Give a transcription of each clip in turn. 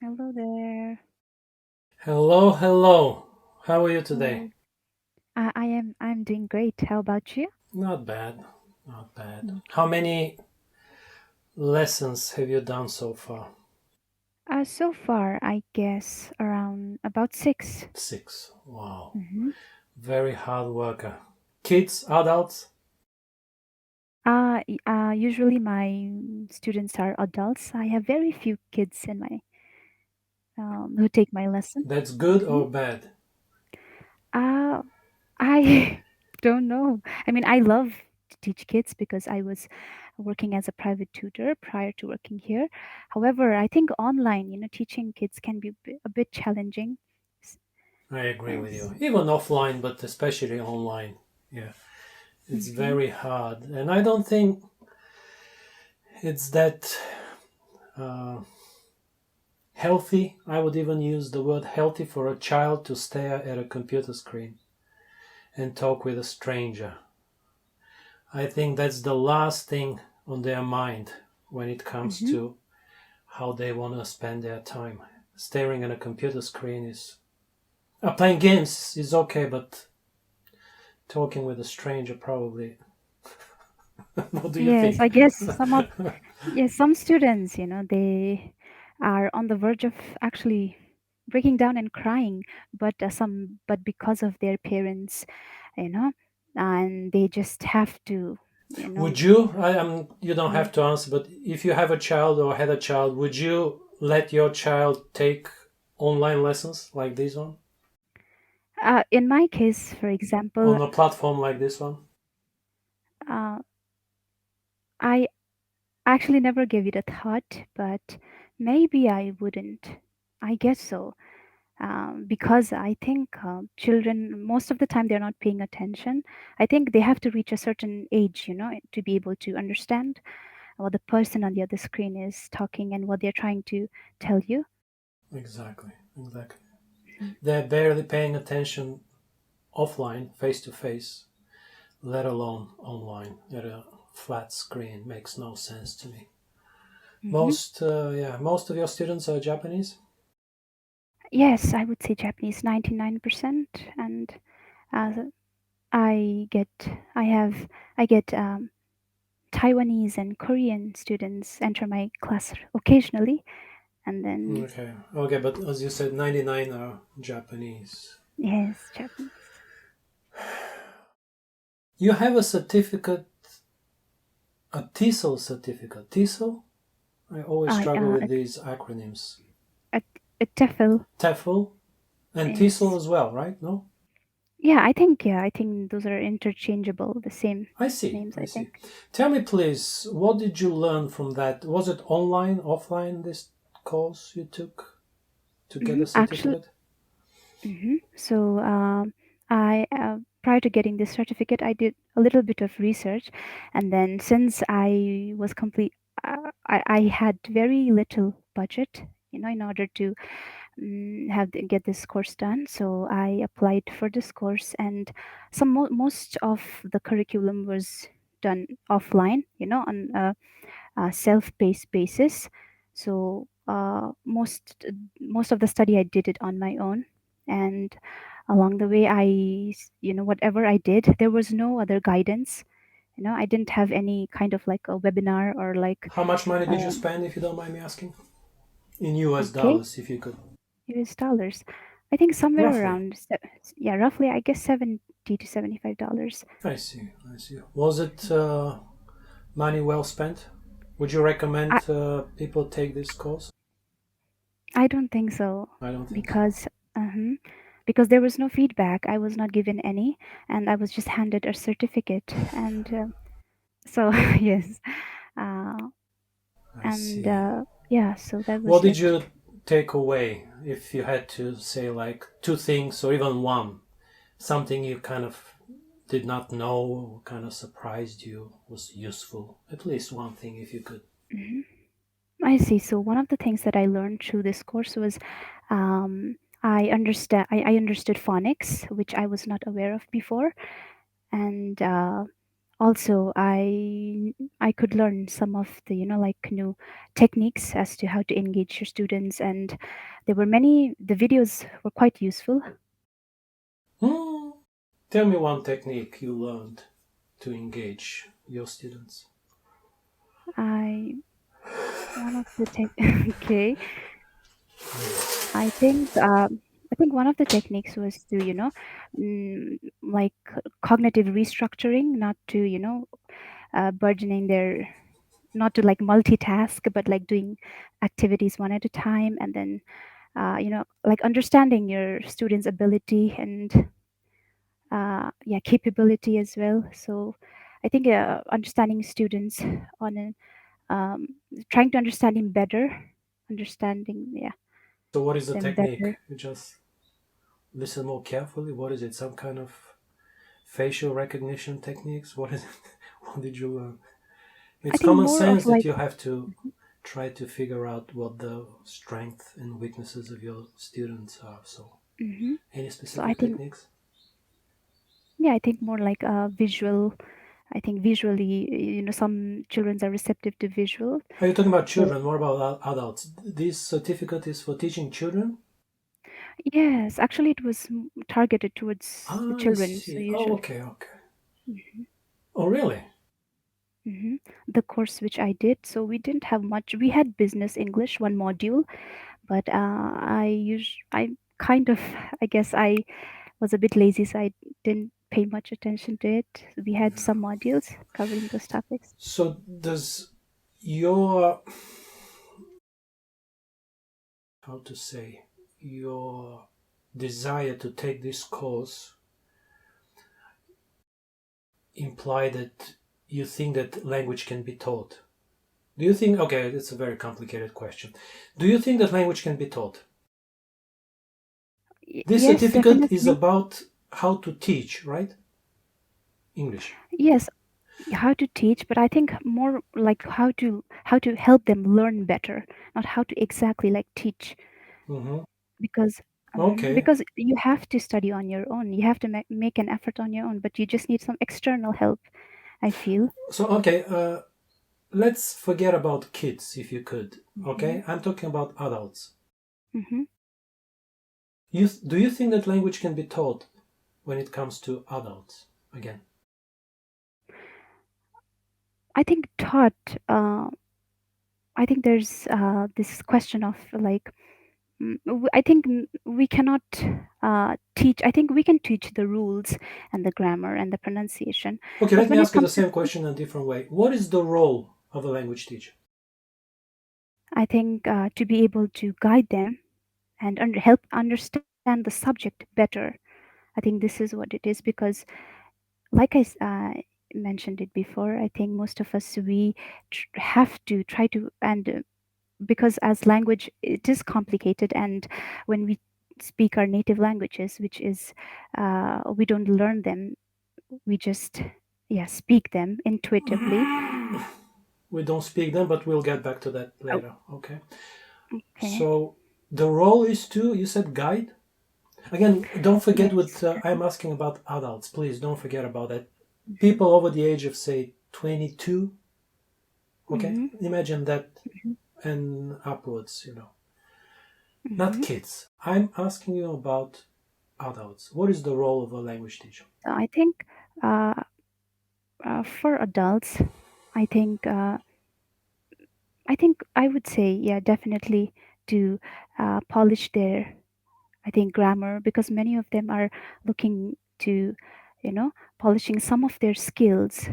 Hello there. Hello, hello. How are you today? Hello. I'm doing great. How about you? Not bad, not bad. How Okay. many lessons have you done so far? So far, I guess around about six. Six. Wow. Mm-hmm. Very hard worker. Kids, adults? Usually my students are adults. I have very few kids in my who take my lesson. That's good Mm-hmm. or bad? Uh, I don't know. I mean, I love to teach kids because I was working as a private tutor prior to working here. However, I think online, teaching kids can be a bit challenging. S- I agree with As, you. Even offline, but especially online. Yeah, it's hmm very hard. And I don't think it's that uh, healthy. I would even use the word healthy for a child to stare at a computer screen and talk with a stranger. I think that's the last thing on their mind when it comes hmm to how they want to spend their time. Staring at a computer screen is. Playing games is okay, but talking with a stranger probably. What do you Yes, think? I guess some students, they are on the verge of actually breaking down and crying, but because of their parents, you know, and they just have to, you know, Would you? I am. You don't yeah. have to answer, but if you have a child or had a child, would you let your child take online lessons like this one In my case, for example, on a platform like this one? uh, I actually never gave it a thought, but maybe I wouldn't. I guess so. Because I think children, most of the time, they're not paying attention. I think they have to reach a certain age, to be able to understand what the person on the other screen is talking and what they're trying to tell you. Exactly, exactly. Mhm. They're barely paying attention offline, face to face, let alone online at a flat screen. Makes no sense to me. Mhm. Most of your students are Japanese. Yes, I would say Japanese 99%, and uh, I get, I have, I get Taiwanese and Korean students enter my class occasionally, and then Okay, okay, but as you said, 99 are Japanese. yes, Japanese. You have a certificate, a TESOL certificate. TESOL? I always I struggle with these acronyms. at, at TEFL. TEFL and TESOL Yes. as well, right? No? Yeah, I think those are interchangeable, the same I see, names, I I see. think. Tell me, please, what did you learn from that? Was it online, offline, this course you took to get a Actually, certificate? so I prior to getting this certificate, I did a little bit of research, and then since I was I had very little budget, in order to get this course done. So I applied for this course, and most of the curriculum was done offline, on a self-paced basis. So most of the study I did it on my own, and along the way, whatever I did, there was no other guidance. I didn't have any kind of like a webinar or like, How much money did you um, spend, if you don't mind me asking? In US okay, dollars, if you could. US dollars. I think somewhere Roughly. around, yeah, roughly, I guess $70 to $75. I see, I see. Was it money well spent? Would you I recommend people take this course? I don't think so, I don't think so. because uh because there was no feedback. I was not given any, and I was just handed a certificate. And so yes, uh, I and see. yeah, so that What was did it. you take away if you had to say like two things or even one? Something you kind of did not know, kind of surprised you, was useful. At least one thing if you could. hmm I see. So one of the things that I learned through this course was, I understood phonics, which I was not aware of before, and Also, I could learn some of the like new techniques as to how to engage your students, and there were many. The videos were quite useful. Hmm. Tell me one technique you learned to engage your students. I One of the tech. Okay, I think I think one of the techniques was to like cognitive restructuring, not to burdening their, not to like multitask, but like doing activities one at a time, and then like understanding your students' ability and yeah, capability as well. So I think understanding students on trying to understand him better, understanding, yeah, So, what is the them technique? better. You just listen more carefully. What is it? Some kind of facial recognition techniques? What is it? What did you learn? I It's think common more of sense that like, you have to try to figure out what the strengths and weaknesses of your students are. So, hmm any so I specific think, techniques? yeah, I think more like visual. I think visually, some children are receptive to visual. Are you talking about So children? What about adults? This certificate is for teaching children? yes, actually, it was targeted towards the Ah, I children. So see. Oh, usually. okay, okay. Mhm. Oh, really? hmm The course which I did, so we didn't have much. We had business English, one module, but I kind of, I guess I was a bit lazy, so I didn't pay much attention to it. We had some modules covering those topics. So, does your, how to say, your desire to take this course imply that you think that language can be taught? Do you think, okay, it's a very complicated question. Do you think that language can be taught? This Yes, certificate is definitely. about how to teach, right? English. Yes, how to teach, but I think more like how to help them learn better, not how to exactly like teach, Mm-hmm. because Okay. because you have to study on your own. You have to make an effort on your own, but you just need some external help, I feel. So, okay, let's forget about kids if you could. hmm Okay, I'm talking about adults. hmm Do you think that language can be taught when it comes to adults? Again, I think taught. I think there's this question of like, I think we cannot teach. I think we can teach the rules and the grammar and the pronunciation, okay. but Let me when it ask you the comes to same question in a different way. What is the role of a language teacher? I think to be able to guide them and help understand the subject better. I think this is what it is because, like mentioned it before, I think most of us we have to try to, and because as language it is complicated, and when we speak our native languages, which is we don't learn them, we just yeah speak them intuitively. We don't speak them, but we'll get back to that Oh, later. Okay. okay. So the role is to, you said guide? Again, don't forget what Yes. I'm asking about adults. Please don't forget about that. hmm People over the age of, say, 22, okay? hmm Imagine that hmm and upwards, Not hmm kids. I'm asking you about adults. What is the role of a language teacher? So I think uh, for adults, I think I think I would say yeah, definitely to polish their, I think, grammar, because many of them are looking to, polishing some of their skills.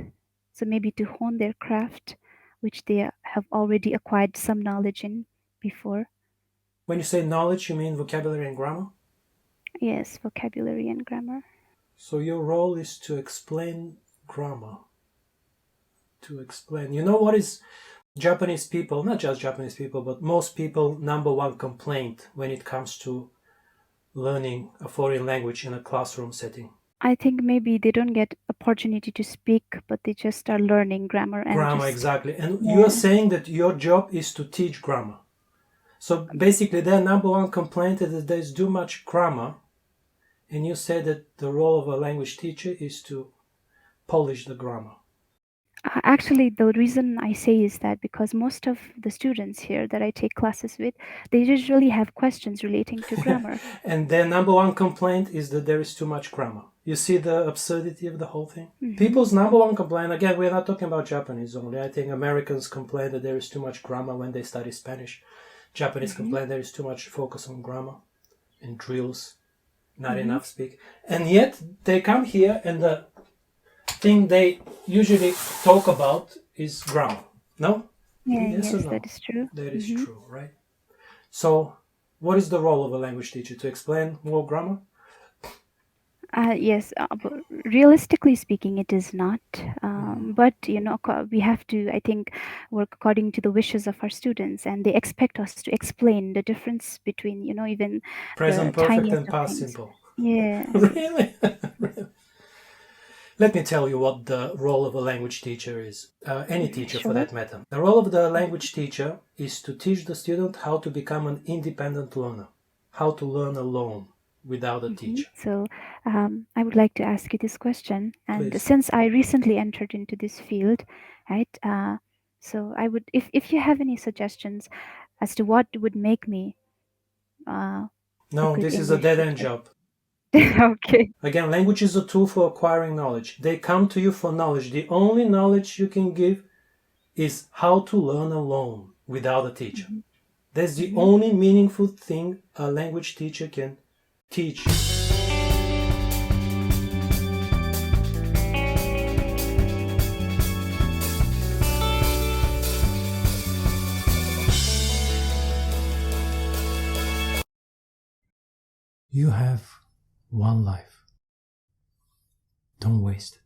So maybe to hone their craft, which they have already acquired some knowledge in before. When you say knowledge, you mean vocabulary and grammar? Yes, vocabulary and grammar. So your role is to explain grammar. To explain. You know what is Japanese people, not just Japanese people, but most people, number one complaint when it comes to learning a foreign language in a classroom setting? I think maybe they don't get opportunity to speak, but they just are learning grammar and Grammar, just exactly. And you are yeah. saying that your job is to teach grammar. So basically, their number one complaint is that there's too much grammar, and you say that the role of a language teacher is to polish the grammar. Actually, the reason I say is that because most of the students here that I take classes with, they usually have questions relating to grammar. And their number one complaint is that there is too much grammar. You see the absurdity of the whole thing? Hmm. People's number one complaint, again, we're not talking about Japanese only. I think Americans complain that there is too much grammar when they study Spanish. Japanese Hmm. complain there is too much focus on grammar and drills, not Hmm. enough speak. And yet they come here and the thing they usually talk about is grammar. No? Yeah, Yes or yes, that no? is true. That is Hmm. true, right? So, what is the role of a language teacher? To explain more grammar? Yes, but realistically speaking, it is not. Hmm. But we have to, I think, work according to the wishes of our students, and they expect us to explain the difference between, even the Present perfect tiniest and of past things. simple. Yes, yes. Really? Let me tell you what the role of a language teacher is. Any teacher for Sure. that matter. The role of the language teacher is to teach the student how to become an independent learner, how to learn alone without a teacher. So, I would like to ask you this question. And Please. since I recently entered into this field, right? So I would, if you have any suggestions as to what would make me uh, a No, good this is a English dead end teacher. job. Okay. Again, language is a tool for acquiring knowledge. They come to you for knowledge. The only knowledge you can give is how to learn alone without a teacher. Hmm. That's the Hmm. only meaningful thing a language teacher can teach you. You have one life. Don't waste it.